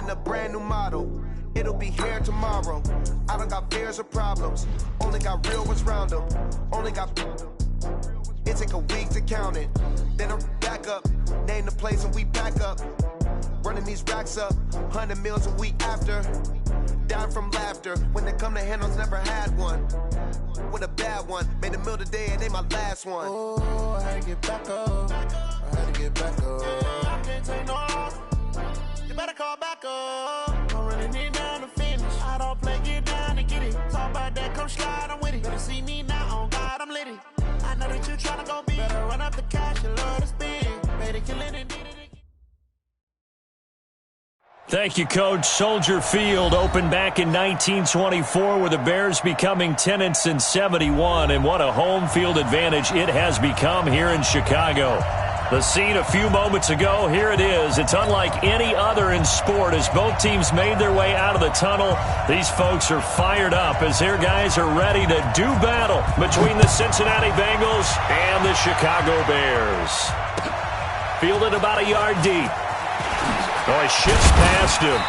in a brand new model. It'll be here tomorrow. I don't got fears or problems. Only got real ones round them. Only got... It take a week to count it. Then I'm back up. Name the place and we back up. Running these racks up. 100 meals a week after. Dying from laughter. When they come to handles, never had one. With a bad one. Made a meal today and they my last one. Oh, I had to get back up. I had to get back up. I can't take no off. You better call back up. I'm running it down to finish. I don't play, get down to get it. Talk about that, come slide, I'm with it. Better see me now, on God, I'm litty. I know that you tryna go big. Better run up the cash, you love to spend. Better kill it and need it. Thank you, Coach. Soldier Field opened back in 1924 with the Bears becoming tenants in 71, and what a home field advantage it has become here in Chicago. The scene a few moments ago, here it is. It's unlike any other in sport as both teams made their way out of the tunnel. These folks are fired up as their guys are ready to do battle between the Cincinnati Bengals and the Chicago Bears. Fielded about a yard deep. Oh, he shifts past him.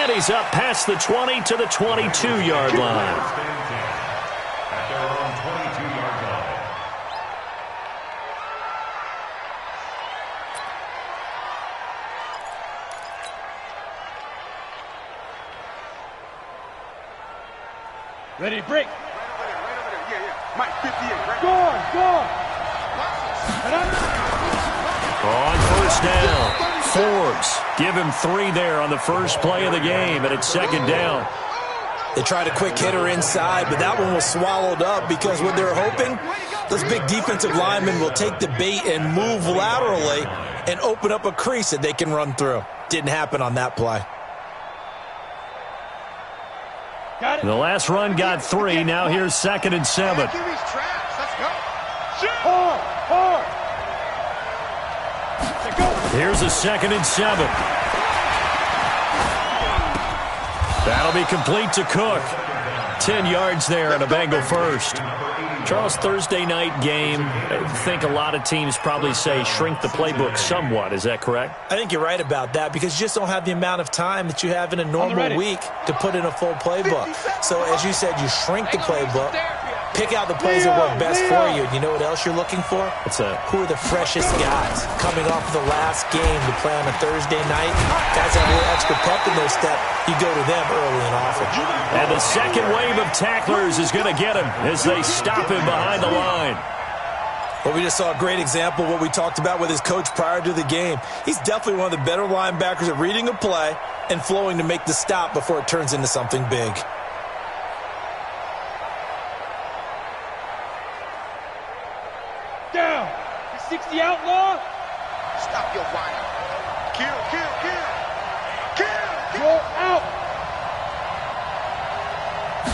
And he's up past the 20 to the 22-yard line. At their own 22-yard line. Ready, break. Right over there. Yeah. Mike, 58, right? Go. On first down, Forbes. Give him 3 there on the first play of the game, and it's second down. They tried a quick hitter inside, but that one was swallowed up because what they're hoping, those big defensive linemen will take the bait and move laterally and open up a crease that they can run through. Didn't happen on that play. Got it. The last run got 3. Now here's 2nd and 7. Let's go. Hard. Here's a 2nd and 7. That'll be complete to Cook. 10 yards there and a Bengal first. Charles, Thursday night game, I think a lot of teams probably say shrink the playbook somewhat. Is that correct? I think you're right about that because you just don't have the amount of time that you have in a normal week to put in a full playbook. So as you said, you shrink the playbook, pick out the plays that work best for you. And you know what else you're looking for? What's that? Who are the freshest guys coming off of the last game to play on a Thursday night? Guys have a little extra pep in their step. You go to them early and often. And the second wave of tacklers is going to get him as they stop him behind the line. Well, we just saw a great example of what we talked about with his coach prior to the game. He's definitely one of the better linebackers at reading a play and flowing to make the stop before it turns into something big. Down. 60 outlaw. Stop your whining. Kill. Roll out.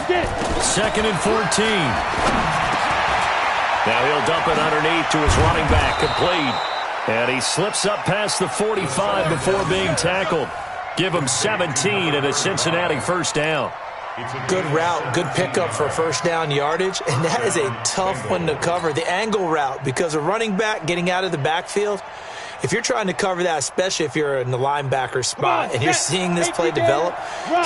Get. 2nd and 14. Now he'll dump it underneath to his running back, complete. And he slips up past the 45 before being tackled. Give him 17 and a Cincinnati first down. Good route, good pickup for first down yardage, and that is a tough one to cover. The angle route, because a running back getting out of the backfield, if you're trying to cover that, especially if you're in the linebacker spot and you're seeing this play develop,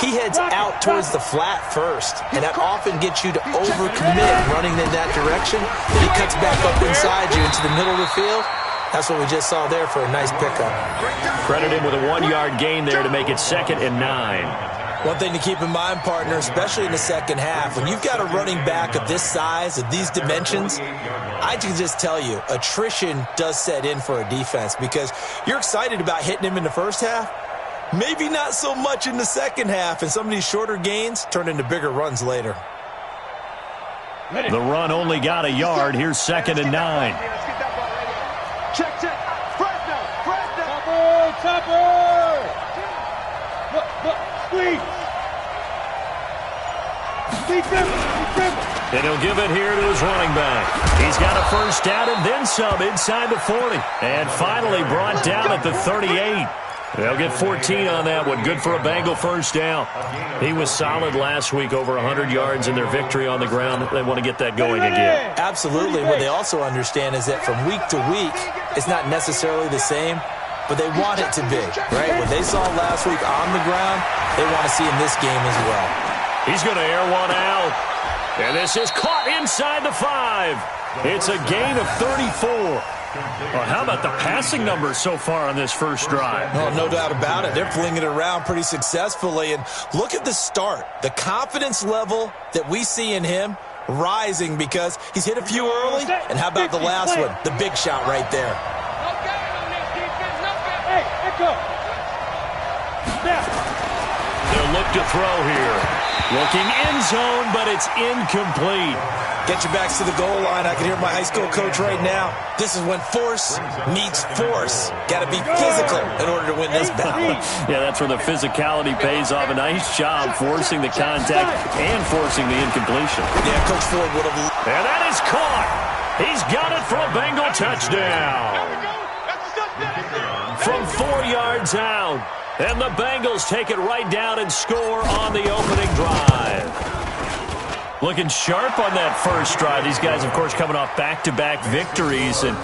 he heads out towards the flat first, and that often gets you to overcommit running in that direction. Then he cuts back up inside you into the middle of the field. That's what we just saw there for a nice pickup. Credit him with a 1-yard gain there to make it 2nd and 9. One thing to keep in mind, partner, especially in the second half, when you've got a running back of this size, of these dimensions, I can just tell you, attrition does set in for a defense because you're excited about hitting him in the first half, maybe not so much in the second half, and some of these shorter gains turn into bigger runs later. The run only got a yard. Here's 2nd and 9. Check. Fresno. Topper. Look. Squeeze. And he'll give it here to his running back. He's got a first down and then some inside the 40. And finally brought down at the 38. They'll get 14 on that one. Good for a Bengal first down. He was solid last week, over 100 yards in their victory on the ground. They want to get that going again. Absolutely. What they also understand is that from week to week, it's not necessarily the same. but they want it to be, right? What they saw last week on the ground, they want to see in this game as well. He's going to air one out. And this is caught inside the 5. It's a gain of 34. Well, how about the passing numbers so far on this first drive? Oh, no doubt about it. They're flinging it around pretty successfully. And look at the start. The confidence level that we see in him rising because he's hit a few early. And how about the last one? The big shot right there. Hey, Echo. Snap. They'll look to throw here. Looking end zone, but it's incomplete. Get your backs to the goal line. I can hear my high school coach right now. This is when force meets force. Got to be physical in order to win this battle. Yeah, that's where the physicality pays off. A nice job forcing the contact and forcing the incompletion. Yeah, Coach Ford would have. And that is caught. He's got it for a Bengal touchdown. From 4 yards out. And the Bengals take it right down and score on the opening drive. Looking sharp on that first drive. These guys, of course, coming off back-to-back victories. And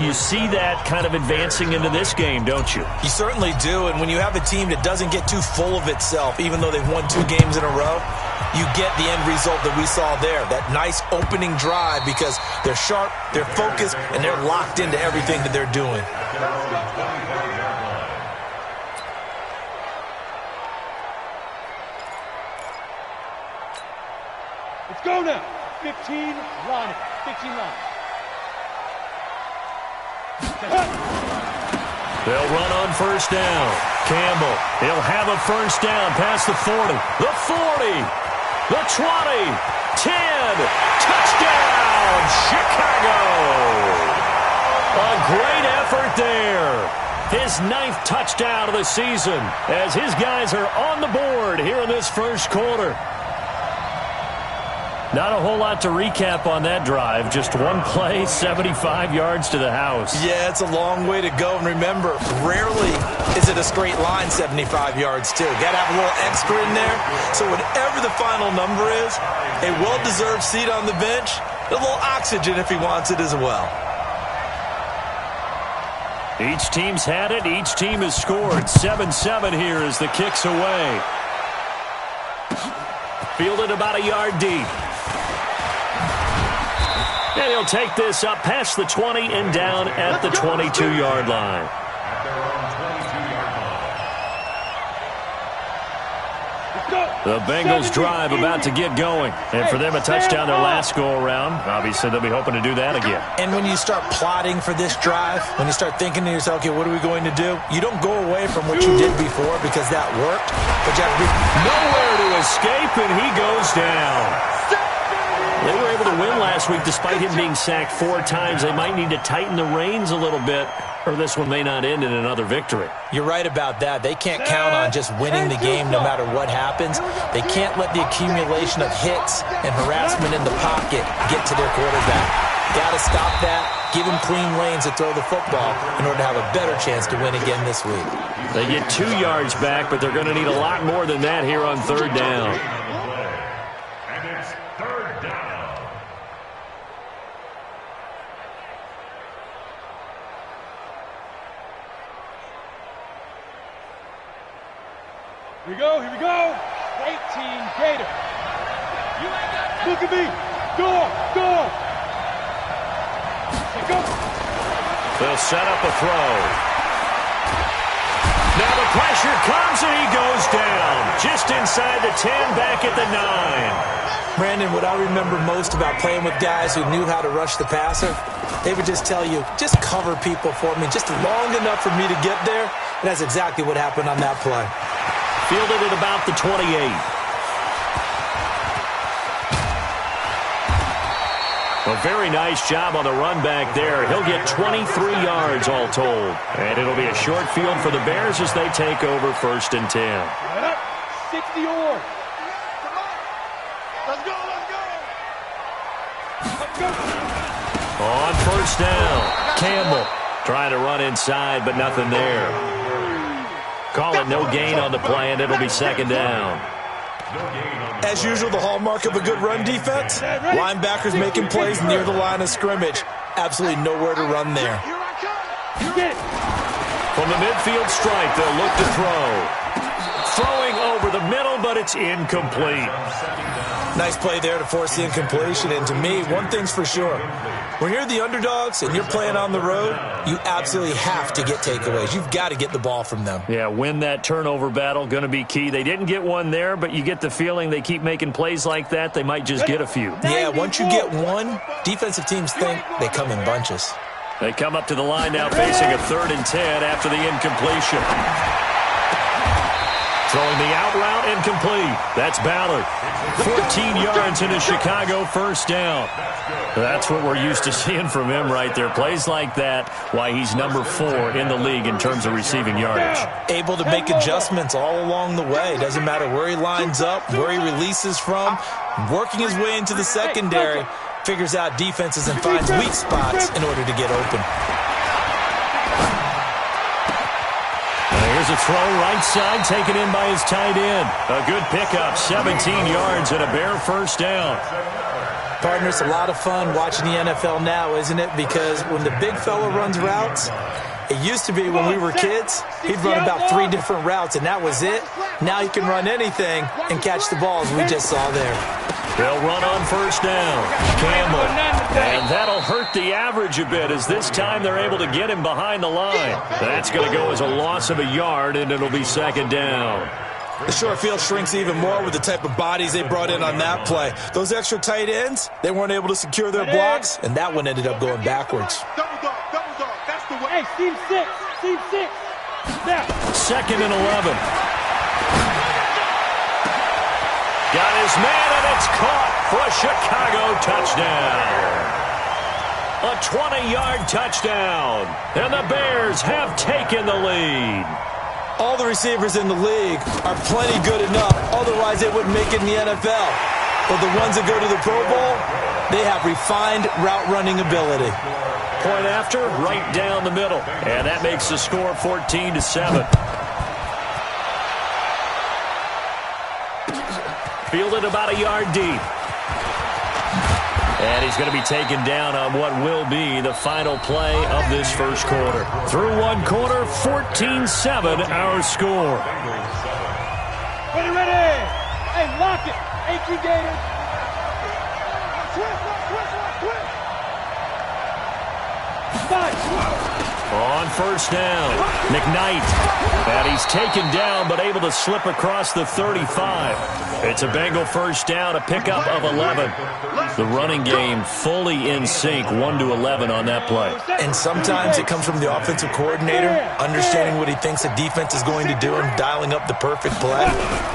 you see that kind of advancing into this game, don't you? You certainly do. And when you have a team that doesn't get too full of itself, even though they've won 2 games in a row, you get the end result that we saw there. That nice opening drive because they're sharp, they're focused, and they're locked into everything that they're doing. Let's go now. 15 line. 15 line. They'll run on first down. Campbell, he'll have a first down past the 40. The 40. The 20. 10. Touchdown, Chicago. A great effort there. His 9th touchdown of the season as his guys are on the board here in this first quarter. Not a whole lot to recap on that drive. Just one play, 75 yards to the house. Yeah, it's a long way to go. And remember, rarely is it a straight line 75 yards, too. Got to have a little extra in there. So whatever the final number is, a well-deserved seat on the bench, a little oxygen if he wants it as well. Each team's had it. Each team has scored. 7-7 here as the kick's away. Fielded about a yard deep. And he'll take this up past the 20 and down at the 22-yard line. The Bengals drive about to get going. And for them, a touchdown their last go-around. Obviously, they'll be hoping to do that again. And when you start plotting for this drive, when you start thinking to yourself, okay, what are we going to do? You don't go away from what you did before because that worked. But you have to be nowhere to escape, and he goes down. They were able to win last week despite him being sacked 4 times. They might need to tighten the reins a little bit, or this one may not end in another victory. You're right about that. They can't count on just winning the game no matter what happens. They can't let the accumulation of hits and harassment in the pocket get to their quarterback. Got to stop that. Give him clean lanes to throw the football in order to have a better chance to win again this week. They get 2 yards back, but they're going to need a lot more than that here on 3rd down. And it's 3rd down. Here we go, here we go. 18 Gator. Look at me. Go. Go. They'll set up a throw. Now the pressure comes and he goes down. Just inside the 10, back at the 9. Brandon, what I remember most about playing with guys who knew how to rush the passer, they would just tell you, just cover people for me, just long enough for me to get there. And that's exactly what happened on that play. Fielded at about the 28. A very nice job on the run back there. He'll get 23 yards all told. And it'll be a short field for the Bears as they take over 1st and 10. 60 or. Let's go. On 1st down, Campbell trying to run inside, but nothing there. Call it no gain on the play, and it'll be 2nd down. As usual, the hallmark of a good run defense, linebackers making plays near the line of scrimmage. Absolutely nowhere to run there. For From the midfield stripe, they'll look to throw. Throwing over the middle, but it's incomplete. Nice play there to force the incompletion. And to me, one thing's for sure. When you're the underdogs and you're playing on the road, you absolutely have to get takeaways. You've got to get the ball from them. Yeah, win that turnover battle, going to be key. They didn't get one there, but you get the feeling they keep making plays like that, they might just get a few. Yeah, once you get one, defensive teams think they come in bunches. They come up to the line now facing a 3rd and 10 after the incompletion. Throwing the out route incomplete. That's Ballard. 14 yards into Chicago, first down. That's what we're used to seeing from him right there. Plays like that, why he's number 4 in the league in terms of receiving yardage. Able to make adjustments all along the way. Doesn't matter where he lines up, where he releases from. Working his way into the secondary. Figures out defenses and finds weak spots in order to get open. Here's a throw right side taken in by his tight end. A good pickup, 17 yards and a Bear first down. Partner, it's a lot of fun watching the NFL now, isn't it? Because when the big fella runs routes, it used to be when we were kids, he'd run about 3 different routes, and that was it. Now he can run anything and catch the balls we just saw there. They'll run on first down. Campbell. And that'll hurt the average a bit as this time they're able to get him behind the line. That's going to go as a loss of a yard, and it'll be 2nd down. The short field shrinks even more with the type of bodies they brought in on that play. Those extra tight ends, they weren't able to secure their blocks, and that one ended up going backwards. Double dog, that's the way. Hey, team 6, team 6. Now. 2nd and 11. Got his man, and it's caught for a Chicago touchdown. A 20-yard touchdown, and the Bears have taken the lead. All the receivers in the league are plenty good enough, otherwise they wouldn't make it in the NFL. But the ones that go to the Pro Bowl, they have refined route running ability. Point after, right down the middle, and that makes the score 14-7. Fielded about a yard deep. And he's going to be taken down on what will be the final play of this first quarter. Through one quarter, 14-7 our score. Ready. Hey, lock it. AQ Gators. On first down, McKnight. And he's taken down, but able to slip across the 35. It's a Bengal first down, a pickup of 11. The running game fully in sync, 1-11 on that play. And sometimes it comes from the offensive coordinator, understanding what he thinks the defense is going to do and dialing up the perfect play.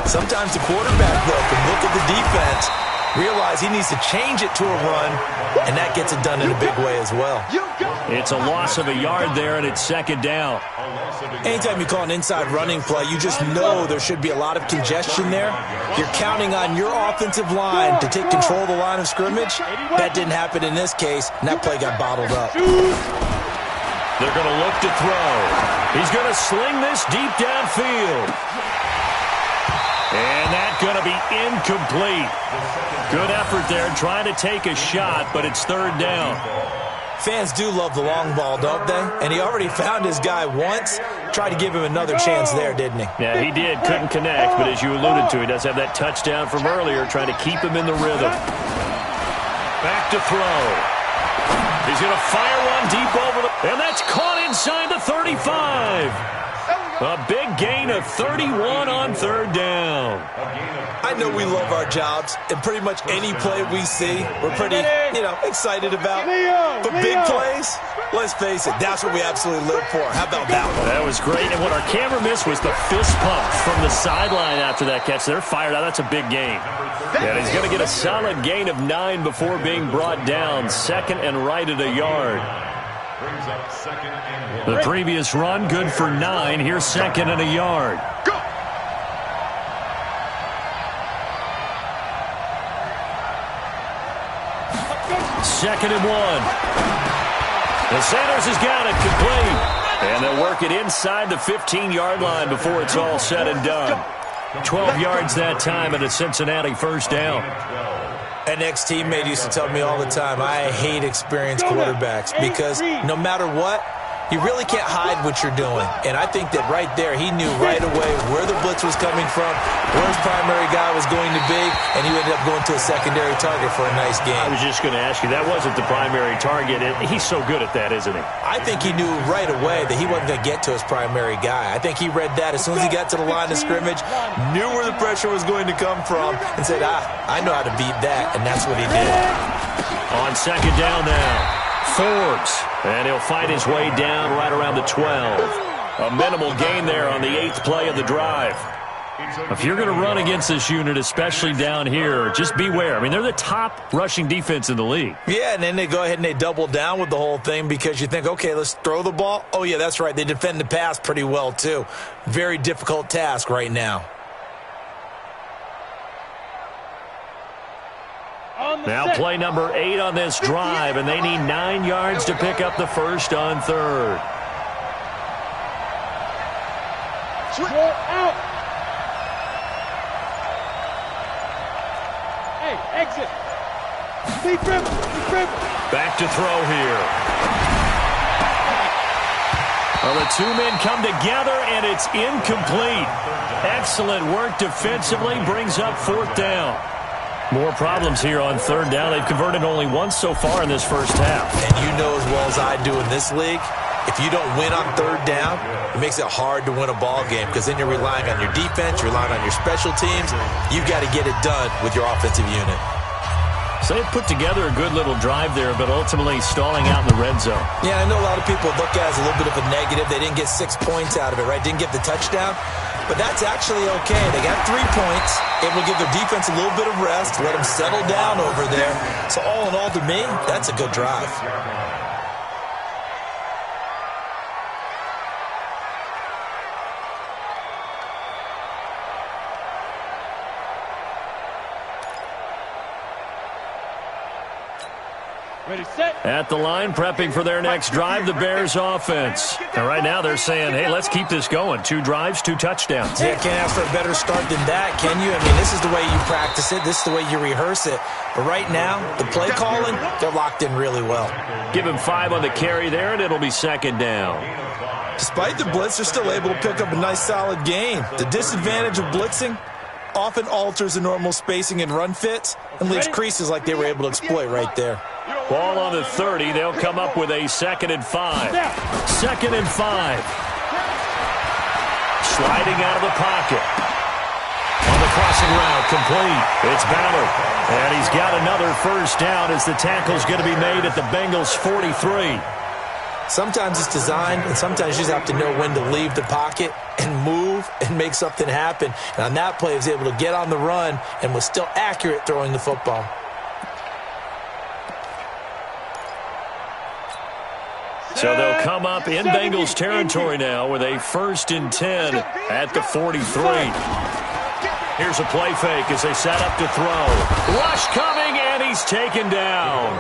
Sometimes the quarterback, though, can look at the defense, realize he needs to change it to a run, and that gets it done in a big way as well. It's a loss of a yard there, and it's 2nd down. Anytime you call an inside running play, you just know there should be a lot of congestion there. You're counting on your offensive line to take control of the line of scrimmage. That didn't happen in this case, and that play got bottled up. They're going to look to throw. He's going to sling this deep downfield. And that's going to be incomplete. Good effort there, trying to take a shot, but it's 3rd down. Fans do love the long ball, don't they? And he already found his guy once. Tried to give him another chance there, didn't he? Yeah, he did. Couldn't connect, but as you alluded to, he does have that touchdown from earlier, trying to keep him in the rhythm. Back to throw. He's going to fire one deep over the... And that's caught inside the 35. A big gain of 31 on 3rd down. I know we love our jobs, and pretty much any play we see, we're pretty, excited about. But big plays, let's face it, that's what we absolutely live for. How about that one? That was great, and what our camera missed was the fist pump from the sideline after that catch. They're fired out. That's a big gain. And he's going to get a solid gain of 9 before being brought down. 2nd and right at a yard. The previous run, good for 9. Here's 2nd and a yard. Go! 2nd and 1. The Sanders has got it complete. And they'll work it inside the 15-yard line before it's all said and done. 12 yards that time and a Cincinnati first down. An ex-teammate used to tell me all the time, I hate experienced quarterbacks because no matter what, You really can't hide what you're doing. And I think that right there, he knew right away where the blitz was coming from, where his primary guy was going to be, and he ended up going to a secondary target for a nice game. I was just going to ask you, that wasn't the primary target. He's so good at that, isn't he? I think he knew right away that he wasn't going to get to his primary guy. I think he read that as soon as he got to the line of scrimmage, knew where the pressure was going to come from, and said, I know how to beat that, and that's what he did. On second down now, Forbes, and he'll fight his way down right around the 12. A minimal gain there on the 8th play of the drive. If you're going to run against this unit, especially down here, just beware. I mean, they're the top rushing defense in the league. Yeah, and then they go ahead and they double down with the whole thing because you think, okay, let's throw the ball. Oh, yeah, that's right. They defend the pass pretty well, too. Very difficult task right now. Now play number 8 on this drive, and they need 9 yards to pick up the first on third. Out. Hey, exit. Deep dribble. Back to throw here. Well, the two men come together, and it's incomplete. Excellent work defensively, brings up fourth down. More problems here on third down. They've converted only once so far in this first half. And you know as well as I do in this league, if you don't win on third down, it makes it hard to win a ball game because then you're relying on your defense, you're relying on your special teams. You've got to get it done with your offensive unit. So they put together a good little drive there, but ultimately stalling out in the red zone. Yeah, I know a lot of people look at it as a little bit of a negative. They didn't get 6 points out of it, right? Didn't get the touchdown. But that's actually okay. They got 3 points, able to give their defense a little bit of rest, let them settle down over there. So all in all, to me, that's a good drive. Ready, set. At the line, prepping for their next drive, the Bears offense. And right now they're saying, hey, let's keep this going. 2 drives, 2 touchdowns. Yeah, can't ask for a better start than that, can you? I mean, this is the way you practice it. This is the way you rehearse it. But right now, the play calling, they're locked in really well. Give him 5 on the carry there, and it'll be second down. Despite the blitz, they're still able to pick up a nice, solid gain. The disadvantage of blitzing often alters the normal spacing and run fits and leaves creases like they were able to exploit right there. Ball on the 30. They'll come up with a 2nd and 5. 2nd and 5. Sliding out of the pocket. On the crossing route, complete. It's Ballard. And he's got another first down as the tackle's going to be made at the Bengals' 43. Sometimes it's designed, and sometimes you just have to know when to leave the pocket and move and make something happen. And on that play, he was able to get on the run and was still accurate throwing the football. So they'll come up in Bengals territory now with a 1st and 10 at the 43. Here's a play fake as they set up to throw. Rush coming, and he's taken down.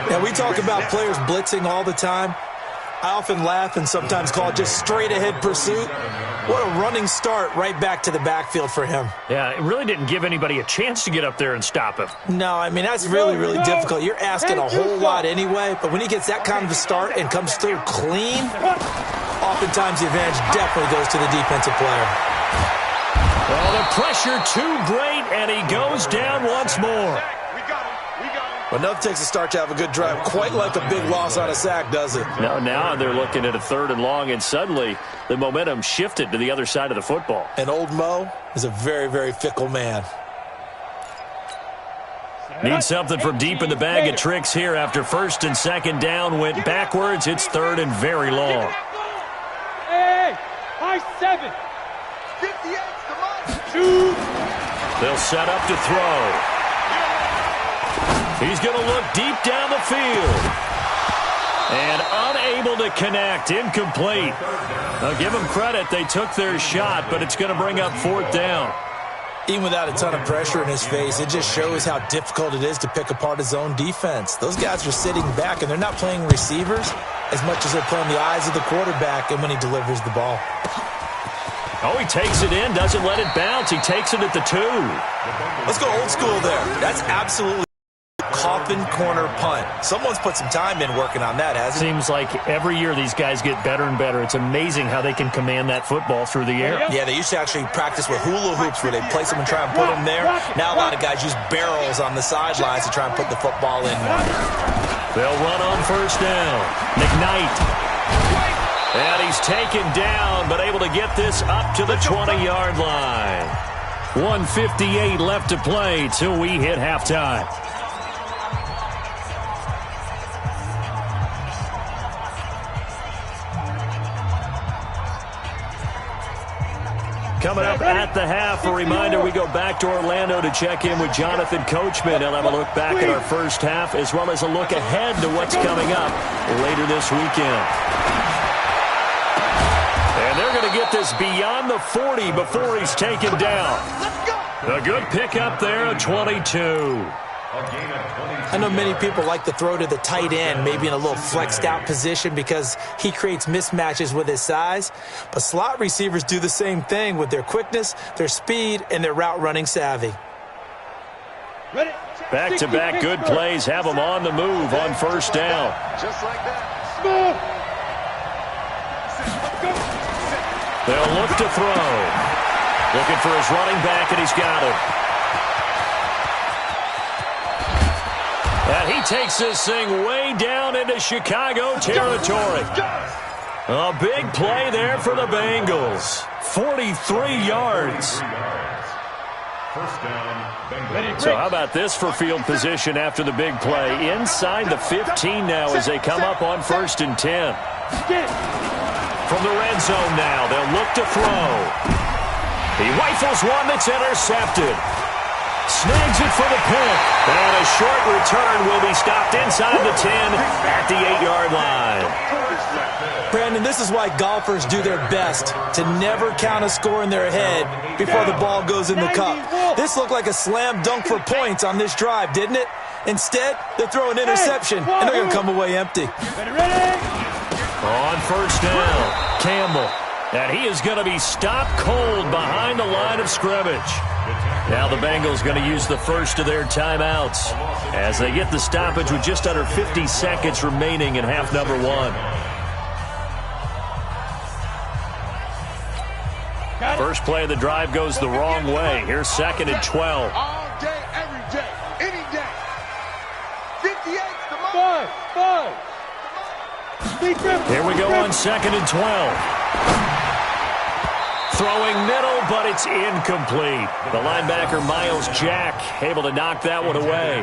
Now, we talk about players blitzing all the time. I often laugh and sometimes call it just straight-ahead pursuit. What a running start right back to the backfield for him. Yeah, it really didn't give anybody a chance to get up there and stop him. No, I mean, that's really, really difficult. You're asking a whole lot anyway, but when he gets that kind of a start and comes through clean, oftentimes the advantage definitely goes to the defensive player. Well, the pressure too great, and he goes down once more. But enough takes a start to have a good drive. Quite like a big loss on a sack, does it? No, now they're looking at a 3rd and long, and suddenly the momentum shifted to the other side of the football. And old Mo is a very, very fickle man. Need something from deep in the bag of tricks here after 1st and 2nd down went backwards. It's 3rd and very long. Hey, high 7. 2. They'll set up to throw. He's going to look deep down the field. And unable to connect. Incomplete. Now, give them credit. They took their shot, but it's going to bring up 4th down. Even without a ton of pressure in his face, it just shows how difficult it is to pick apart his own defense. Those guys are sitting back, and they're not playing receivers as much as they're playing the eyes of the quarterback and when he delivers the ball. Oh, he takes it in, doesn't let it bounce. He takes it at the 2. Let's go old school there. That's absolutely coffin corner punt. Someone's put some time in working on that, hasn't it? Seems like every year these guys get better and better. It's amazing how they can command that football through the air. Yeah, they used to actually practice with hula hoops where they place them and try and put them there. Now a lot of guys use barrels on the sidelines to try and put the football in. They'll run on first down. McKnight. And he's taken down, but able to get this up to the 20-yard line. 1:58 left to play till we hit halftime. Coming up at the half, a reminder, we go back to Orlando to check in with Jonathan Coachman. He'll have a look back at our first half as well as a look ahead to what's coming up later this weekend. And they're going to get this beyond the 40 before he's taken down. A good pickup there, a 22. I know many people like to throw to the tight end, maybe in a little flexed out position because he creates mismatches with his size. But slot receivers do the same thing with their quickness, their speed, and their route running savvy. Back-to-back good plays have them on the move on first down. Just like that. They'll look to throw. Looking for his running back, and he's got it. And he takes this thing way down into Chicago territory. A big play there for the Bengals. 43 yards. First down, Bengals. So how about this for field position after the big play? Inside the 15 now as they come up on 1st and 10. From the red zone now, they'll look to throw. He rifles one that's intercepted. Snags it for the pick. And a short return will be stopped inside the 10 at the 8-yard line. Brandon, this is why golfers do their best to never count a score in their head before the ball goes in the cup. This looked like a slam dunk for points on this drive, didn't it? Instead, they throw an interception, and they're going to come away empty. On first down, Campbell. And he is going to be stopped cold behind the line of scrimmage. Now the Bengals going to use the first of their timeouts as they get the stoppage with just under 50 seconds remaining in half number 1. First play of the drive goes the wrong way. Here's 2nd and 12. All day, every day, any day. 58's the moment. Five. Here we go on 2nd and 12. Throwing middle, but it's incomplete. The linebacker, Miles Jack, able to knock that one away.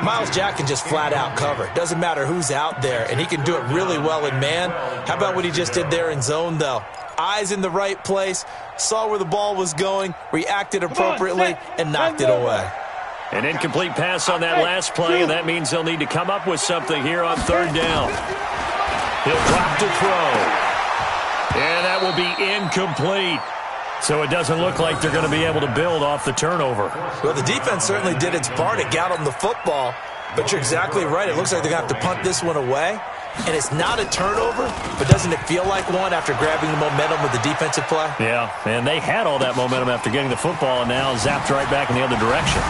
Miles Jack can just flat out cover. Doesn't matter who's out there, and he can do it really well in man. How about what he just did there in zone, though? Eyes in the right place, saw where the ball was going, reacted appropriately, and knocked it away. An incomplete pass on that last play, and that means they'll need to come up with something here on 3rd down. He'll drop to throw. And that will be incomplete. So it doesn't look like they're going to be able to build off the turnover. Well, the defense certainly did its part to get them the football. But you're exactly right. It looks like they're going to have to punt this one away. And it's not a turnover, but doesn't it feel like one after grabbing the momentum with the defensive play? Yeah, and they had all that momentum after getting the football and now zapped right back in the other direction.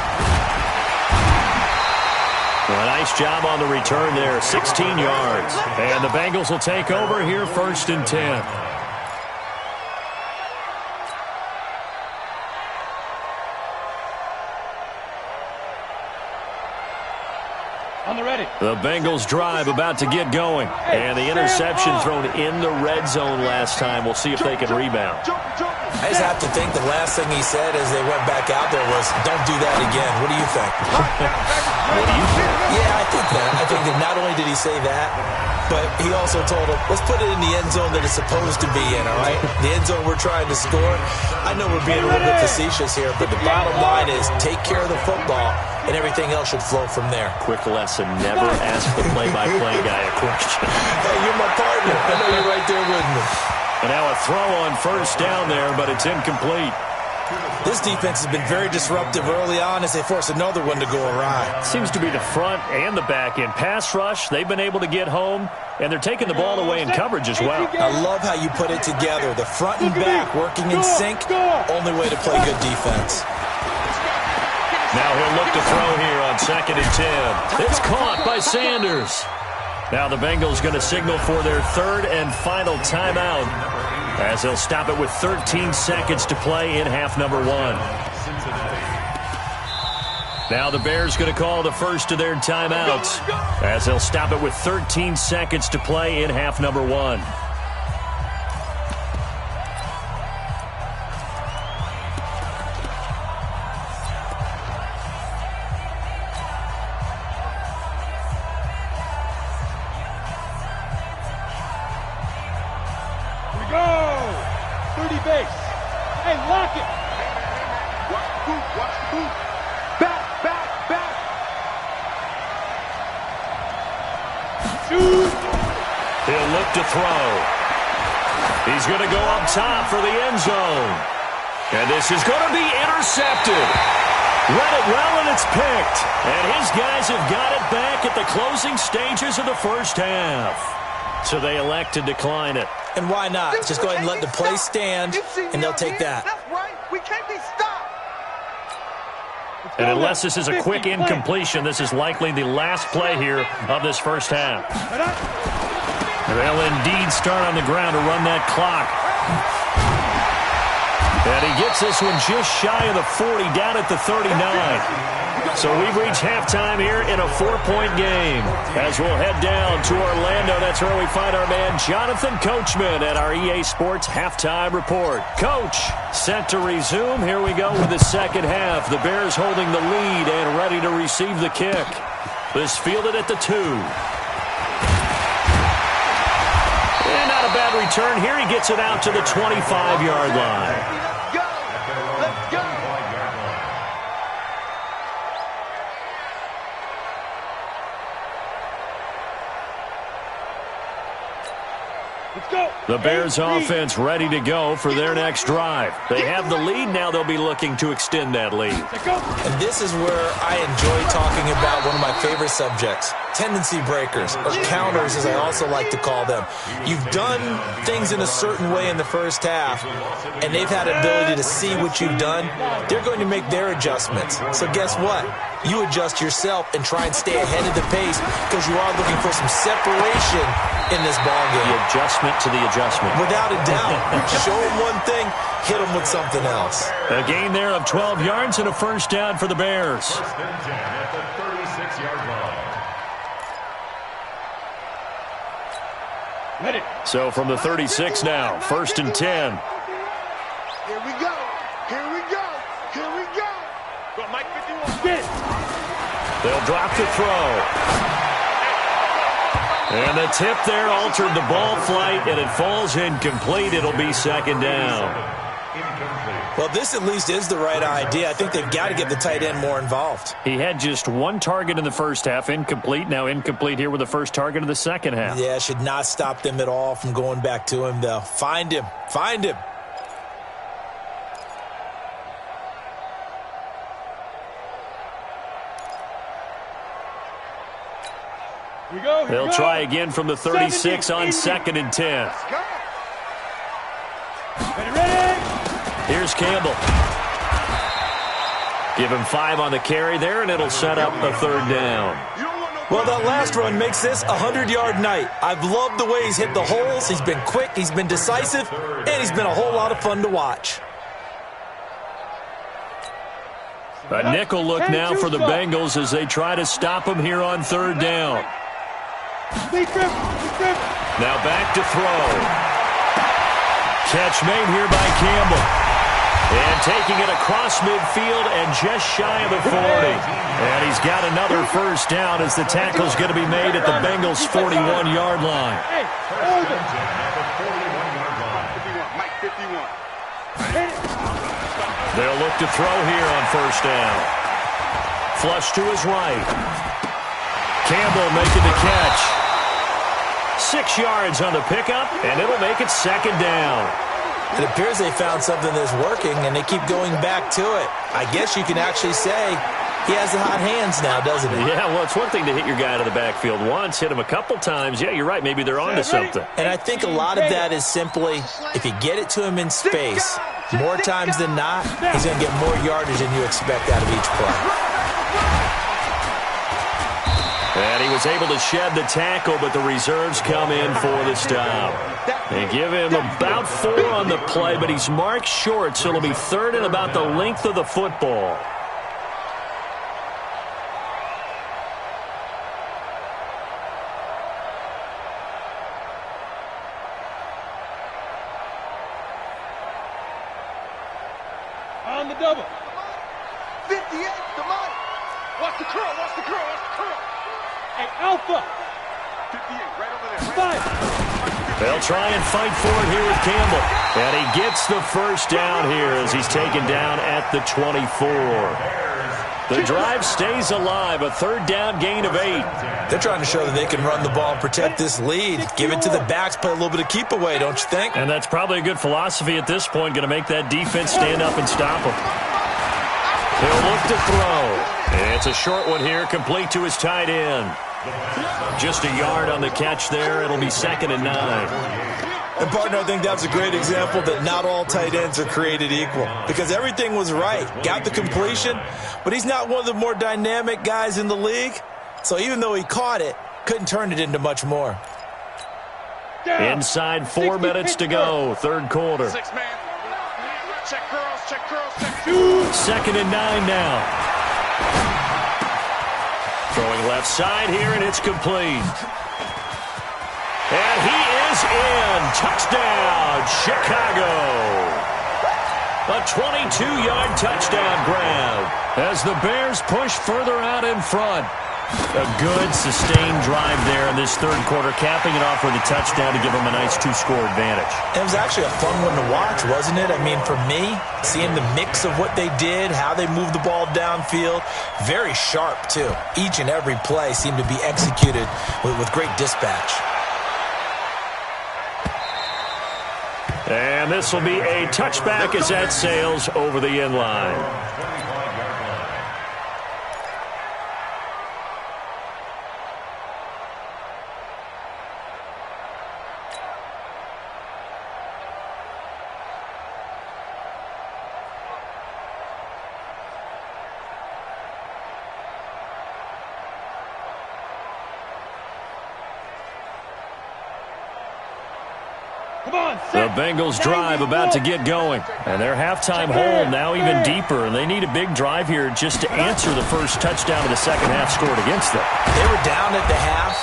Well, a nice job on the return there, 16 yards. And the Bengals will take over here 1st and 10. The Bengals drive about to get going. And the interception thrown in the red zone last time. We'll see if they can rebound. I just have to think the last thing he said as they went back out there was, don't do that again. What do you think? What do you think? Yeah, I think that. I think that not only did he say that, but he also told him, let's put it in the end zone that it's supposed to be in, all right? The end zone we're trying to score. I know we're being a little bit facetious here, but the bottom line is take care of the football, and everything else should flow from there. Quick lesson, never ask the play-by-play guy a question. Hey, you're my partner. I know you're right there with me. And now a throw on first down there, but it's incomplete. This defense has been very disruptive early on as they force another one to go awry. Seems to be the front and the back end. Pass rush, they've been able to get home, and they're taking the ball away in coverage as well. I love how you put it together. The front and back working in sync, only way to play good defense. Now he'll look to throw here on 2nd and 10. It's caught by Sanders. Now the Bengals going to signal for their 3rd and final timeout as they'll stop it with 13 seconds to play in half number 1. Now the Bears going to call the first of their timeouts as they'll stop it with 13 seconds to play in half number 1. He'll look to throw. He's going to go up top for the end zone. And this is going to be intercepted. Read it well, and it's picked. And his guys have got it back at the closing stages of the first half. So they elect to decline it. And why not? Just go ahead and let the play stand, and they'll take that. That's right. We can't be stopped. And unless this is a quick incompletion, this is likely the last play here of this first half. They'll indeed start on the ground to run that clock. And he gets this one just shy of the 40, down at the 39. So we've reached halftime here in a 4-point game. As we'll head down to Orlando, that's where we find our man Jonathan Coachman at our EA Sports Halftime Report. Coach, set to resume. Here we go with the second half. The Bears holding the lead and ready to receive the kick. This fielded at the 2. And not a bad return here. He gets it out to the 25-yard line. The Bears offense ready to go for their next drive. They have the lead. Now they'll be looking to extend that lead. And this is where I enjoy talking about one of my favorite subjects, tendency breakers, or counters as I also like to call them. You've done things in a certain way in the first half, and they've had ability to see what you've done. They're going to make their adjustments. So guess what? You adjust yourself and try and stay ahead of the pace because you are looking for some separation in this ballgame. The adjustment to the adjustment. Without a doubt. Show them one thing, hit them with something else. A gain there of 12 yards and a first down for the Bears. First and 10 at the 36-yard line. So from the 36 now, 1st and 10. Here we go. Here we go. Here we go. Go, Mike 51. They'll drop the throw. And the tip there altered the ball flight, and it falls incomplete. It'll be 2nd down. Well, this at least is the right idea. I think they've got to get the tight end more involved. He had just one target in the first half, incomplete. Now incomplete here with the first target of the second half. Yeah, should not stop them at all from going back to him, though. Find him. Find him. They'll try again from the 36 on 2nd and 10. Here's Campbell. Give him 5 on the carry there, and it'll set up a 3rd down. Well, that last run makes this a 100-yard night. I've loved the way he's hit the holes. He's been quick, he's been decisive, and he's been a whole lot of fun to watch. A nickel look now for the Bengals as they try to stop him here on 3rd down. Now back to throw. Catch made here by Campbell. And taking it across midfield and just shy of the 40. And he's got another first down as the tackle's going to be made at the Bengals' 41-yard line. Mike 51. They'll look to throw here on 1st down. Flush to his right. Campbell making the catch. 6 yards on the pickup, and it'll make it 2nd down. It appears they found something that's working, and they keep going back to it. I guess you can actually say he has the hot hands now, doesn't he? Yeah, well, it's one thing to hit your guy out of the backfield once, hit him a couple times. Yeah, you're right. Maybe they're on to something. And I think a lot of that is simply if you get it to him in space, more times than not, he's going to get more yardage than you expect out of each play. And he was able to shed the tackle, but the reserves come in for the stop. They give him about 4 on the play, but he's marked short, so it'll be 3rd and about the length of the football. On the double. 58, the money. Watch the curl, watch the curl, watch the curl. Hey, Alpha. 58, right over there. Five. They'll try and fight for it here with Campbell. And he gets the first down here as he's taken down at the 24. The drive stays alive, a 3rd down gain of 8. They're trying to show that they can run the ball and protect this lead. Give it to the backs, play a little bit of keep away, don't you think? And that's probably a good philosophy at this point, going to make that defense stand up and stop him. He'll look to throw. It's a short one here, complete to his tight end. Just a yard on the catch there. It'll be 2nd and 9. And, partner, I think that's a great example that not all tight ends are created equal because everything was right. Got the completion, but he's not one of the more dynamic guys in the league. So even though he caught it, couldn't turn it into much more. Inside 4 minutes to go, 3rd quarter. 6 man. Check curls, check curls, check. 2nd and 9 now. Throwing left side here, and it's complete. And he is in. Touchdown, Chicago. A 22-yard touchdown grab as the Bears push further out in front. A good, sustained drive there in this 3rd quarter, capping it off with a touchdown to give them a nice 2-score advantage. It was actually a fun one to watch, wasn't it? I mean, for me, seeing the mix of what they did, how they moved the ball downfield, very sharp, too. Each and every play seemed to be executed with great dispatch. And this will be a touchback as that sails over the end line. The Bengals drive about to get going. And their halftime hole now even deeper. And they need a big drive here just to answer the first touchdown of the second half scored against them. They were down at the half.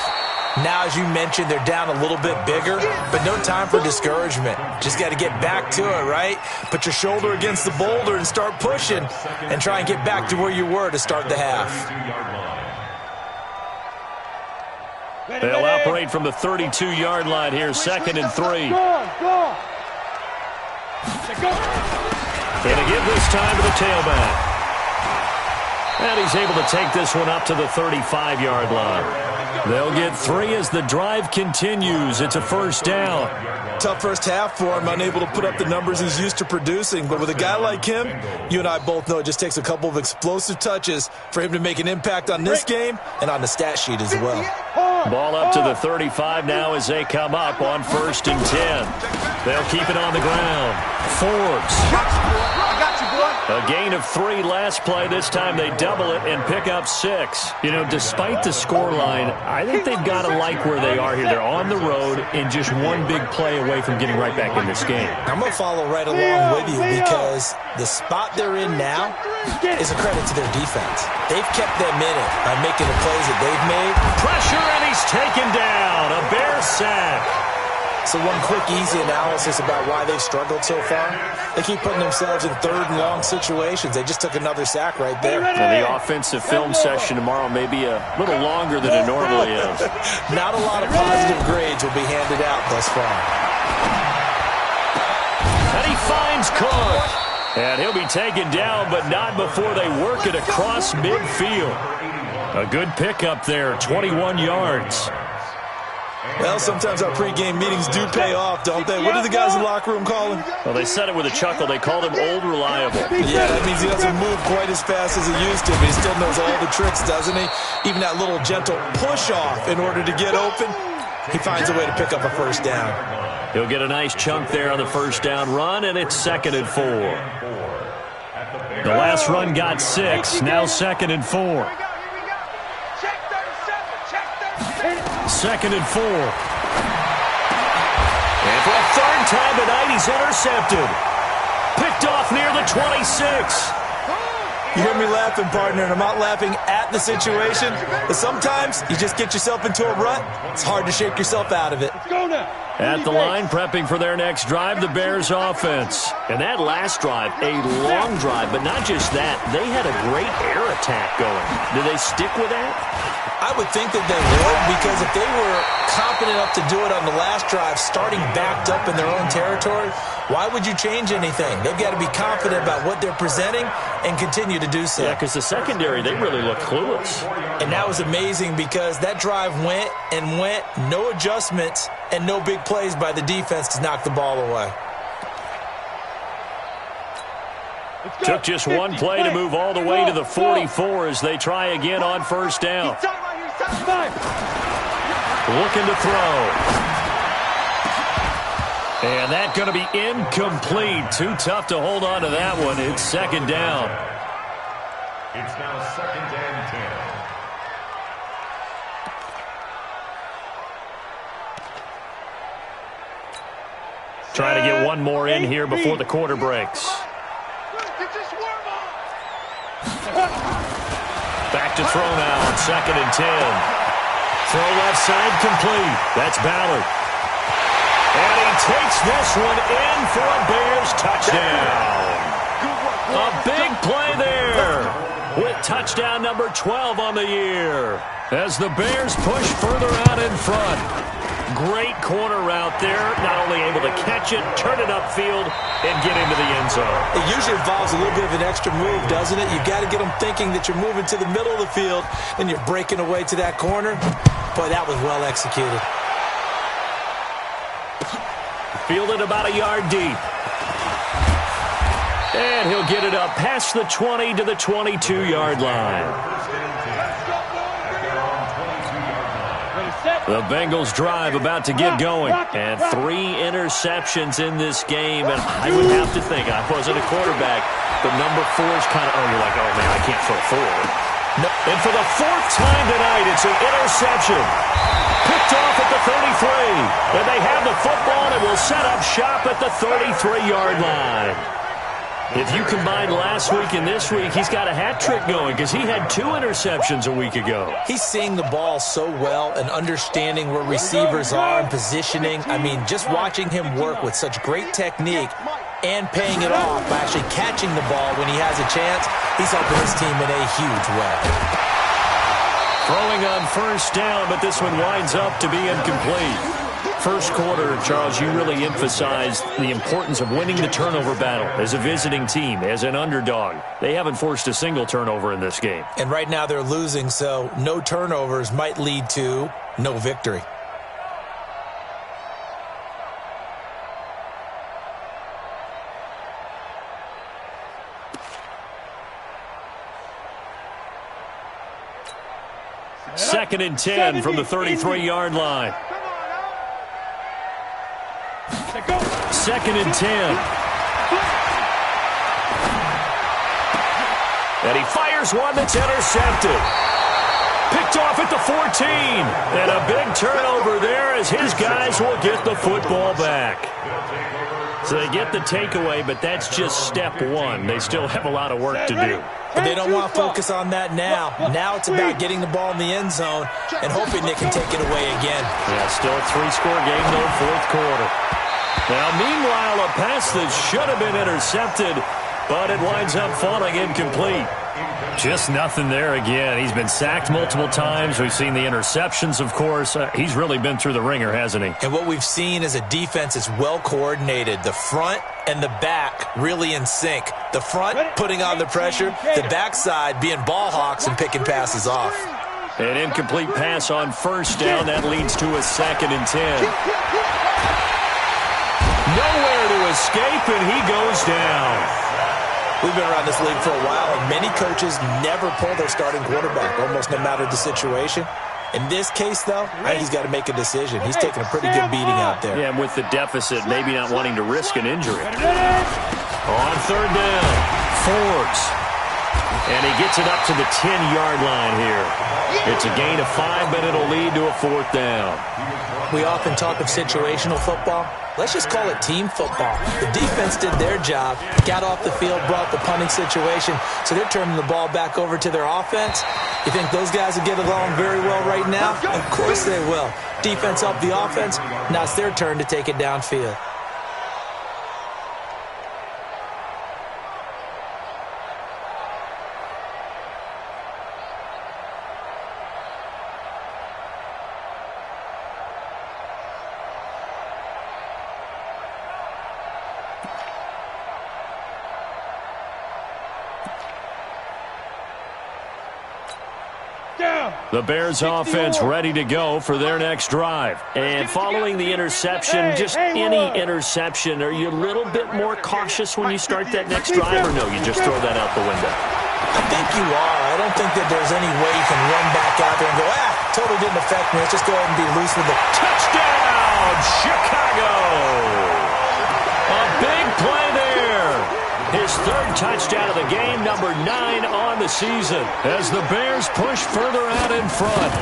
Now, as you mentioned, they're down a little bit bigger, but no time for discouragement. Just got to get back to it, right? Put your shoulder against the boulder and start pushing and try and get back to where you were to start the half. They'll operate from the 32-yard line here, 2nd and 3. And again this time to the tailback. And he's able to take this one up to the 35-yard line. They'll get 3 as the drive continues. It's a 1st down. Tough first half for him, unable to put up the numbers he's used to producing. But with a guy like him, you and I both know it just takes a couple of explosive touches for him to make an impact on this game and on the stat sheet as well. Ball up to the 35 now as they come up on 1st and 10. They'll keep it on the ground. Forbes. A gain of 3 last play. This time they double it and pick up 6. You know, despite the scoreline, I think they've got to like where they are here. They're on the road and just one big play away from getting right back in this game. I'm going to follow right along with you because the spot they're in now is a credit to their defense. They've kept them in it by making the plays that they've made. Pressure, and he's taken down. A Bear sack. So one quick, easy analysis about why they've struggled so far. They keep putting themselves in 3rd and long situations. They just took another sack right there. Well, the offensive film session tomorrow may be a little longer than it normally is. Not a lot of positive grades will be handed out thus far. And he finds Cook. And he'll be taken down, but not before they work it across midfield. A good pickup there, 21 yards. Well, sometimes our pregame meetings do pay off, don't they? What do the guys in the locker room call him? Well, they said it with a chuckle. They called him Old Reliable. Yeah, that means he doesn't move quite as fast as he used to, but he still knows all the tricks, doesn't he? Even that little gentle push-off in order to get open. he finds a way to pick up a first down. He'll get a nice chunk there on the first down run, and it's 2nd and 4. The last run got 6, now 2nd and 4. 2nd and 4. And for a third time tonight, he's intercepted. Picked off near the 26. You hear me laughing, partner, and I'm not laughing at the situation. But sometimes you just get yourself into a rut. It's hard to shake yourself out of it. At the line, prepping for their next drive, the Bears offense. And that last drive, a long drive, but not just that. They had a great air attack going. Do they stick with that? I would think that they would, because if they were confident enough to do it on the last drive, starting backed up in their own territory, why would you change anything? They've got to be confident about what they're presenting and continue to do so. Yeah, because the secondary, they really look clueless. And that was amazing because that drive went and went, no adjustments and no big plays by the defense to knock the ball away. Took just one play to move all the way to the 44 as they try again on first down. Looking to throw. And that's going to be incomplete. Too tough to hold on to that one. It's 2nd down. It's now 2nd and 10. Trying to get one more in here before the quarter breaks. Back to throw now on 2nd and 10. Throw left side complete. That's Ballard. And he takes this one in for a Bears touchdown. A big play there with touchdown number 12 on the year as the Bears push further out in front. Great corner route there, not only able to catch it, turn it upfield, and get into the end zone. It usually involves a little bit of an extra move, doesn't it? You've got to get them thinking that you're moving to the middle of the field and you're breaking away to that corner. Boy, that was well executed. Fielded about a yard deep. And he'll get it up past the 20 to the 22-yard line. The Bengals drive about to get going. And 3 interceptions in this game. And I would have to think, I wasn't a quarterback, but number 4 is kind of, you're like, oh, man, I can't throw 4. No. And for the 4th time tonight, it's an interception. Picked off at the 33. And they have the football and will set up shop at the 33-yard line. If you combine last week and this week, he's got a hat trick going because he had 2 interceptions a week ago. He's seeing the ball so well and understanding where receivers are and positioning. I mean, just watching him work with such great technique and paying it off by actually catching the ball when he has a chance, he's helping his team in a huge way. Throwing on first down, but this one winds up to be incomplete. First quarter, Charles, you really emphasized the importance of winning the turnover battle as a visiting team, as an underdog. They haven't forced a single turnover in this game. And right now they're losing, so no turnovers might lead to no victory. Second and 10 from the 33-yard line. 2nd and 10. And he fires one that's intercepted. Picked off at the 14. And a big turnover there as his guys will get the football back. So they get the takeaway, but that's just step 1. They still have a lot of work to do. But they don't want to focus on that now. Now it's about getting the ball in the end zone and hoping they can take it away again. Yeah, still a 3-score game, though, 4th quarter. Now, meanwhile, a pass that should have been intercepted, but it winds up falling incomplete. Just nothing there again. He's been sacked multiple times. We've seen the interceptions, of course. He's really been through the ringer, hasn't he? And what we've seen is a defense that's well coordinated. The front and the back really in sync. The front putting on the pressure, the backside being ball hawks and picking passes off. An incomplete pass on first down. That leads to a 2nd and 10. Nowhere to escape, and he goes down. We've been around this league for a while, and many coaches never pull their starting quarterback, almost no matter the situation. In this case, though, I think he's got to make a decision. He's taking a pretty good beating out there. Yeah, and with the deficit, maybe not wanting to risk an injury. On third down, Forbes. And he gets it up to the 10-yard line here. It's a gain of 5, but it'll lead to a 4th down. We often talk of situational football. Let's just call it team football. The defense did their job, got off the field, brought the punting situation, so they're turning the ball back over to their offense. You think those guys will get along very well right now? Of course they will. Defense helped the offense. Now it's their turn to take it downfield. The Bears offense ready to go for their next drive. And following the interception, just any interception, are you a little bit more cautious when you start that next drive, or no, you just throw that out the window? I think you are. I don't think that there's any way you can run back out there and go, totally didn't affect me. Let's just go ahead and be loose with it. Touchdown, Chicago! A big play there. His 3rd touchdown of the game, number 9 on the season, as the Bears push further out in front.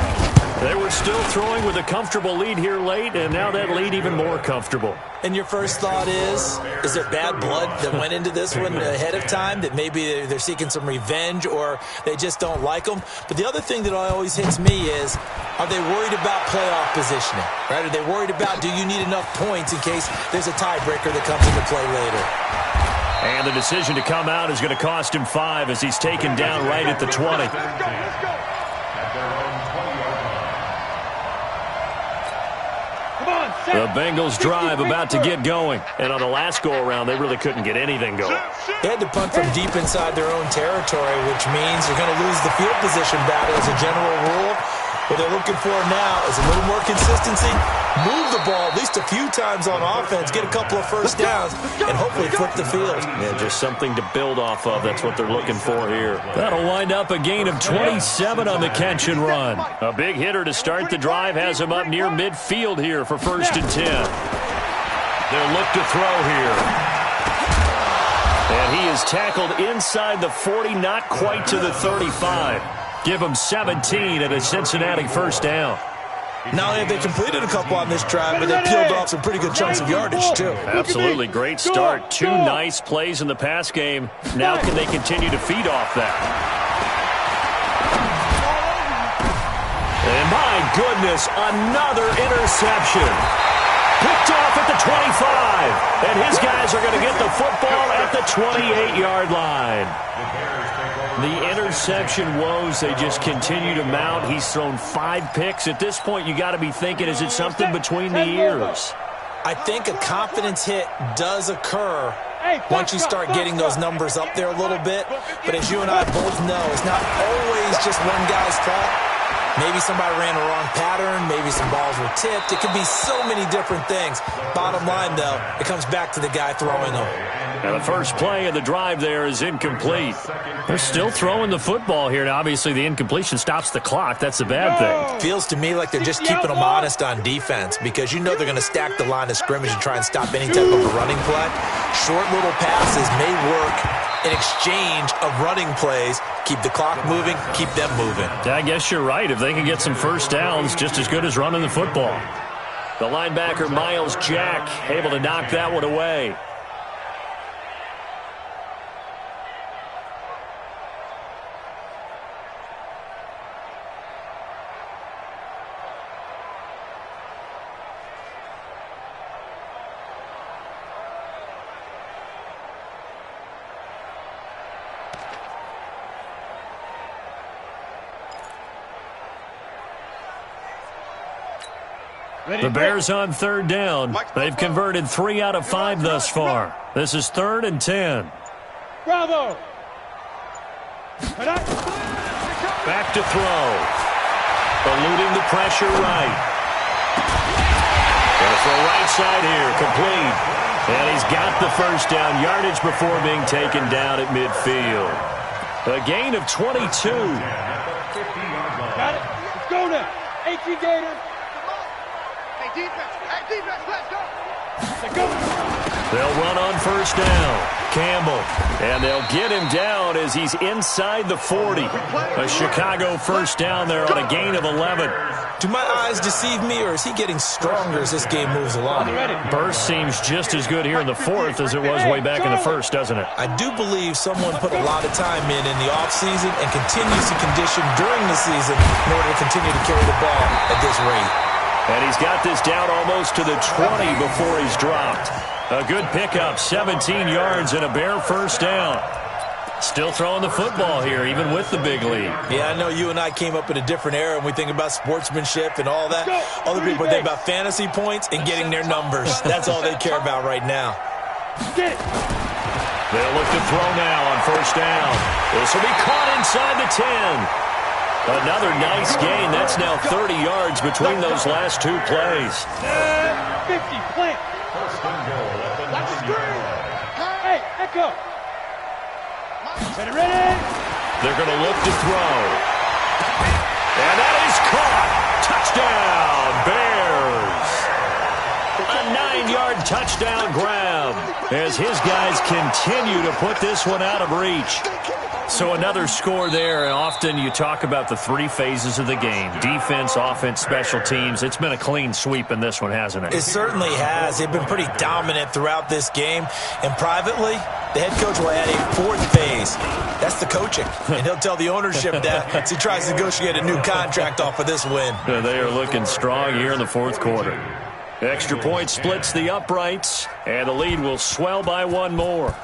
They were still throwing with a comfortable lead here late, and now that lead even more comfortable. And your first thought is there bad blood that went into this one ahead of time, that maybe they're seeking some revenge or they just don't like them? But the other thing that always hits me is, are they worried about playoff positioning? Right? Are they worried about, do you need enough points in case there's a tiebreaker that comes into play later? And the decision to come out is going to cost him 5 as he's taken down right at the 20. The Bengals drive about to get going. And on the last go-around, they really couldn't get anything going. They had to punt from deep inside their own territory, which means you're going to lose the field position battle as a general rule. What they're looking for now is a little more consistency, move the ball at least a few times on offense, get a couple of first downs, and hopefully flip the field. Yeah, just something to build off of. That's what they're looking for here. That'll wind up a gain of 27 on the catch and run. A big hitter to start the drive has him up near midfield here for 1st and 10. They'll look to throw here. And he is tackled inside the 40, not quite to the 35. Give him 17 at a Cincinnati 1st down. Not only have they completed a couple on this drive, but they peeled off some pretty good chunks of yardage, too. Absolutely. Great start. 2 nice plays in the pass game. Now can they continue to feed off that? And my goodness, another interception. Picked off at the 25. And his guys are going to get the football at the 28-yard line. The interception woes, they just continue to mount. He's thrown 5 picks. At this point, you got to be thinking, is it something between the ears? I think a confidence hit does occur once you start getting those numbers up there a little bit. But as you and I both know, it's not always just one guy's fault. Maybe somebody ran a wrong pattern. Maybe some balls were tipped. It could be so many different things. Bottom line, though, it comes back to the guy throwing them. And the first play of the drive there is incomplete. They're still throwing the football here. Now, obviously, the incompletion stops the clock. That's the bad thing. Feels to me like they're just keeping them honest on defense because you know they're going to stack the line of scrimmage and try and stop any type of a running play. Short little passes may work in exchange of running plays. Keep the clock moving, keep them moving. I guess you're right. If they can get some first downs, just as good as running the football. The linebacker, Miles Jack, able to knock that one away. The Bears on 3rd down. They've converted 3 out of 5 thus far. This is 3rd and 10. Bravo! Back to throw. Eluding the pressure right. Gonna throw right side here, complete. And he's got the first down yardage before being taken down at midfield. A gain of 22. Got it. Let's go now. 18 Gator. Hey, defense, let's go. They'll run on first down. Campbell. And they'll get him down as he's inside the 40. A Chicago first down there on a gain of 11. Do my eyes deceive me, or is he getting stronger as this game moves along? Burst seems just as good here in the fourth as it was way back in the first, doesn't it? I do believe someone put a lot of time in the offseason and continues to condition during the season in order to continue to carry the ball at this rate. And he's got this down almost to the 20 before he's dropped. A good pickup, 17 yards and a Bear first down. Still throwing the football here, even with the big lead. Yeah, I know you and I came up in a different era, and we think about sportsmanship and all that. Other people think about fantasy points and getting their numbers. That's all they care about right now. Get it. They'll look to throw now on first down. This will be caught inside the 10. Another nice gain. That's now 30 yards between those last two plays. 50, plant. Let's screen. Hey, echo. Ready? They're going to look to throw. And that is caught. Touchdown, Bears. A 9-yard touchdown grab as his guys continue to put this one out of reach. So another score there, and often you talk about the three phases of the game. Defense, offense, special teams. It's been a clean sweep in this one, hasn't it? It certainly has. They've been pretty dominant throughout this game. And privately, the head coach will add a fourth phase. That's the coaching. And he'll tell the ownership that as he tries to negotiate a new contract off of this win. Yeah, they are looking strong here in the fourth quarter. Extra point splits the uprights, and the lead will swell by one more.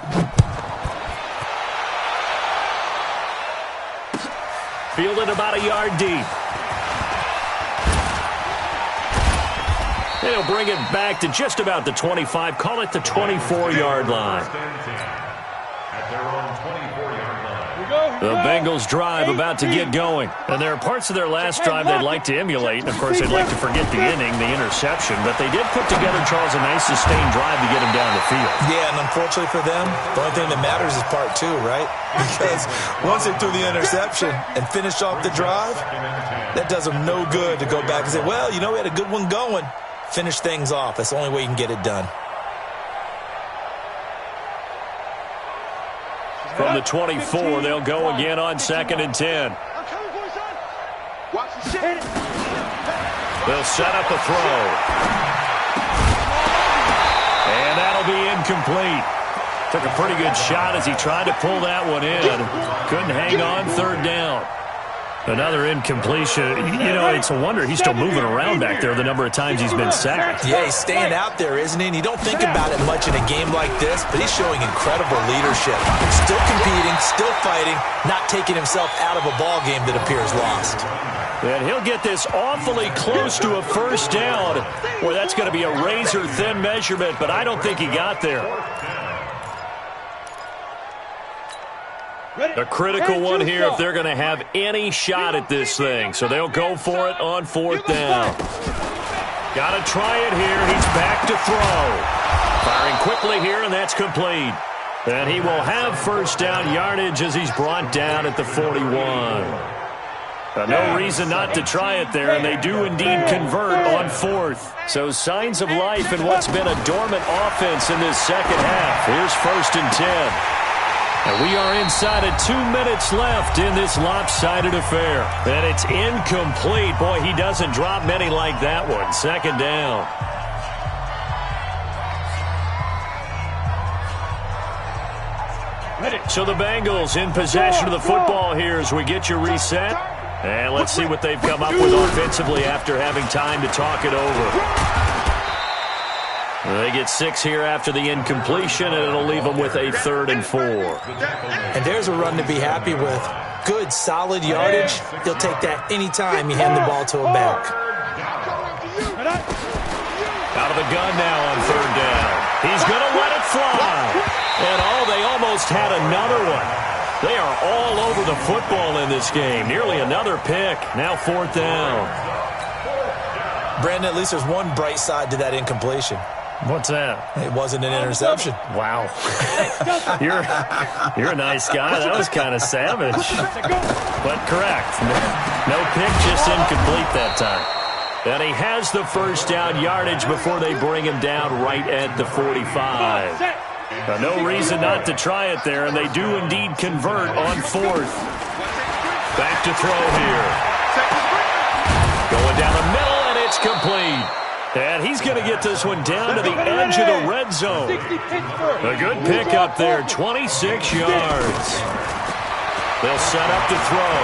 Fielded about a yard deep. They'll bring it back to just about the 25. Call it the 24-yard line. At their own 24-yard line. The Bengals drive about to get going. And there are parts of their last drive they'd like to emulate. And, of course, they'd like to forget the inning, the interception. But they did put together, Charles, a nice sustained drive to get him down the field. Yeah, and unfortunately for them, the only thing that matters is part two, right? Because once they threw the interception and finished off the drive, that does them no good to go back and say, well, you know, we had a good one going. Finish things off. That's the only way you can get it done. From the 24, they'll go again on 2nd and 10. Watch the shit. They'll set up a throw. And that'll be incomplete. Took a pretty good shot as he tried to pull that one in. Couldn't hang on, third down. Another incompletion. You know, it's a wonder he's still moving around back there the number of times he's been sacked. Yeah, he's staying out there, isn't he? And you don't think about it much in a game like this, but he's showing incredible leadership. Still competing, still fighting, not taking himself out of a ball game that appears lost. And he'll get this awfully close to a first down, where that's going to be a razor-thin measurement, but I don't think he got there. A critical one here if they're going to have any shot at this thing. So they'll go for it on fourth down. Got to try it here. He's back to throw. Firing quickly here, and that's complete. And he will have first down yardage as he's brought down at the 41. No reason not to try it there, and they do indeed convert on fourth. So signs of life in what's been a dormant offense in this second half. Here's 1st and 10. And we are inside of 2 minutes left in this lopsided affair. And it's incomplete. Boy, he doesn't drop many like that one. 2nd down. So the Bengals in possession of the football here as we get you reset. And let's see what they've come up with offensively after having time to talk it over. They get 6 here after the incompletion, and it'll leave them with a 3rd and 4. And there's a run to be happy with. Good, solid yardage. He'll take that anytime you hand the ball to a back. Out of the gun now on 3rd down. He's going to let it fly. And they almost had another one. They are all over the football in this game. Nearly another pick. Now 4th down. Brandon, at least there's one bright side to that incompletion. What's that? It wasn't an interception. Wow. You're a nice guy. That was kind of savage. But correct. No pick, just incomplete that time. And he has the first down yardage before they bring him down right at the 45. No reason not to try it there, and they do indeed convert on fourth. Back to throw here. Going down the middle, and it's complete. And he's going to get this one down to the edge of the red zone. A good pick up there, 26 yards. They'll set up to throw.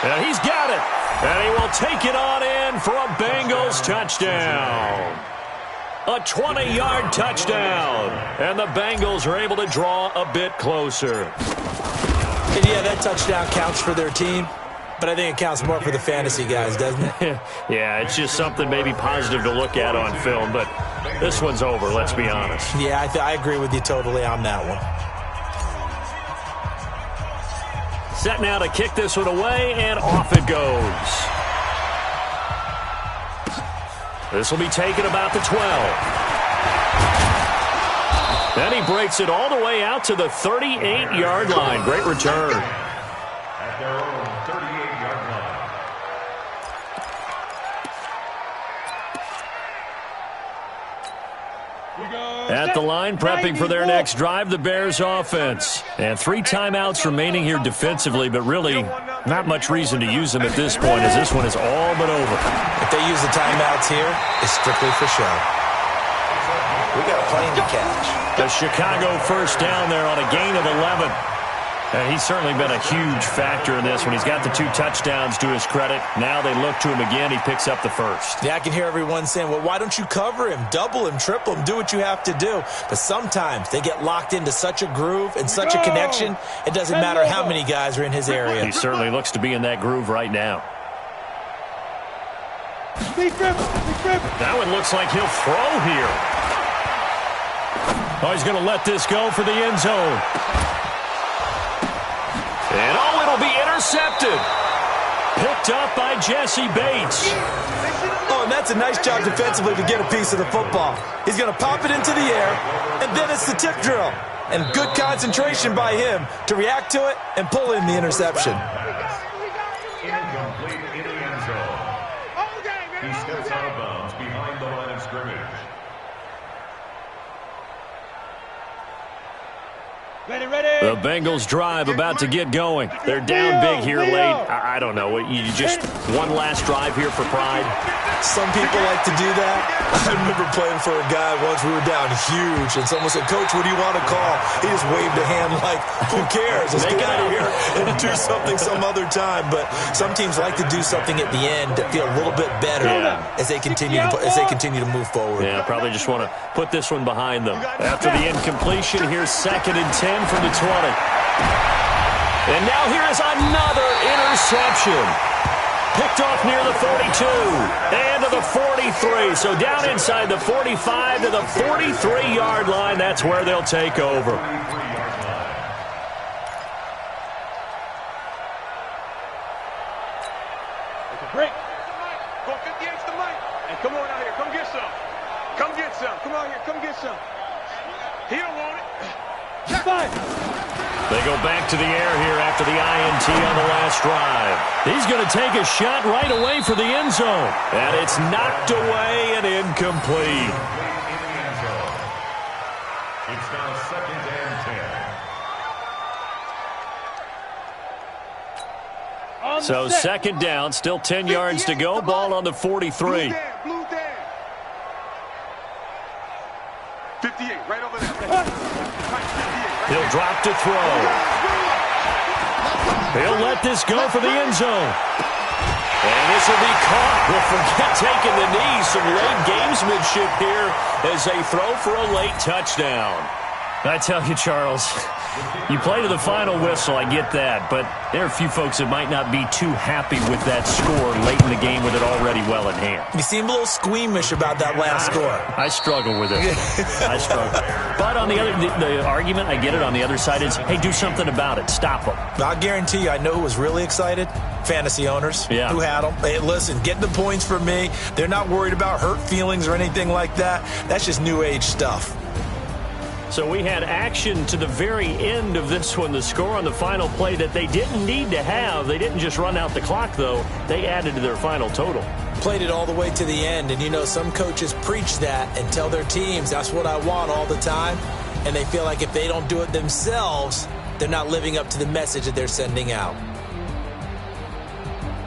And he's got it. And he will take it on in for a Bengals touchdown. A 20-yard touchdown. And the Bengals are able to draw a bit closer. And yeah, that touchdown counts for their team. But I think it counts more for the fantasy guys, doesn't it? Yeah, it's just something maybe positive to look at on film, but this one's over, let's be honest. Yeah, I agree with you totally on that one. Set now to kick this one away, and off it goes. This will be taken about the 12. Then he breaks it all the way out to the 38-yard line. Great return. At their own 38-yard line. At the line, prepping for their next drive, the Bears offense. And 3 timeouts remaining here defensively, but really not much reason to use them at this point, as this one is all but over. If they use the timeouts here, it's strictly for show. We got a plane to catch. The Chicago first down there on a gain of 11. And he's certainly been a huge factor in this when he's got the 2 touchdowns to his credit. Now they look to him again. He picks up the first. Yeah, I can hear everyone saying, well, why don't you cover him, double him, triple him, do what you have to do. But sometimes they get locked into such a groove and such a connection, it doesn't matter how many guys are in his area. He certainly looks to be in that groove right now. That one looks like he'll throw here. Oh, he's going to let this go for the end zone. And oh, it'll be intercepted. Picked up by Jesse Bates. Oh, and that's a nice job defensively to get a piece of the football. He's going to pop it into the air, and then it's the tip drill. And good concentration by him to react to it and pull in the interception. Incomplete in the end zone. He steps out of bounds behind the line of scrimmage. The Bengals drive about to get going. They're down big here late. I don't know. You just one last drive here for pride? Some people like to do that. I remember playing for a guy once. We were down huge, and someone said, Coach, what do you want to call? He just waved a hand like, who cares? Let's get out of here and do something some other time. But some teams like to do something at the end that feel a little bit better as they continue to move forward. Yeah, probably just want to put this one behind them. After the incompletion, here's 2nd and 10 from the 20. And now here is another interception. Picked off near the 42 and to the 43. So down inside the 45 to the 43-yard line. That's where they'll take over. Break. Go 58's the mic. Hey, come on out here. Come get some. Come get some. Come out here. Come get some. He don't want it. They go back to the air here after the INT on the last drive. He's going to take a shot right away for the end zone. And it's knocked away and incomplete. It's now 2nd and 10. So 2nd down, still 10 yards to go. Ball on the 43. 58, right over there. He'll drop to throw. He'll let this go for the end zone. And this will be caught. We'll forget taking the knee. Some late gamesmanship here as they throw for a late touchdown. I tell you, Charles, you play to the final whistle, I get that, but there are a few folks that might not be too happy with that score late in the game with it already well in hand. You seem a little squeamish about that last score. I struggle with it. I struggle. But on the other, the argument, I get it, on the other side is, hey, do something about it. Stop them. I guarantee you, I know who was really excited. Fantasy owners who had them. Hey, listen, get the points for me. They're not worried about hurt feelings or anything like that. That's just new age stuff. So we had action to the very end of this one. The score on the final play that they didn't need to have. They didn't just run out the clock, though. They added to their final total. Played it all the way to the end. And, you know, some coaches preach that and tell their teams, that's what I want all the time. And they feel like if they don't do it themselves, they're not living up to the message that they're sending out.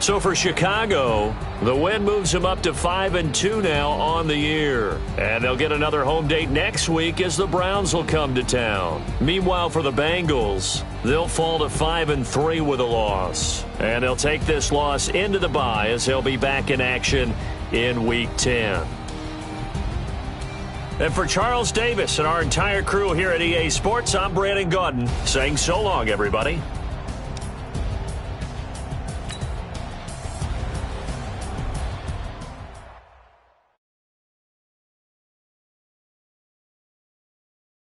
So for Chicago, the win moves them up to 5-2 now on the year. And they'll get another home date next week as the Browns will come to town. Meanwhile, for the Bengals, they'll fall to 5-3 with a loss. And they'll take this loss into the bye as they'll be back in action in Week 10. And for Charles Davis and our entire crew here at EA Sports, I'm Brandon Gaudin saying so long, everybody.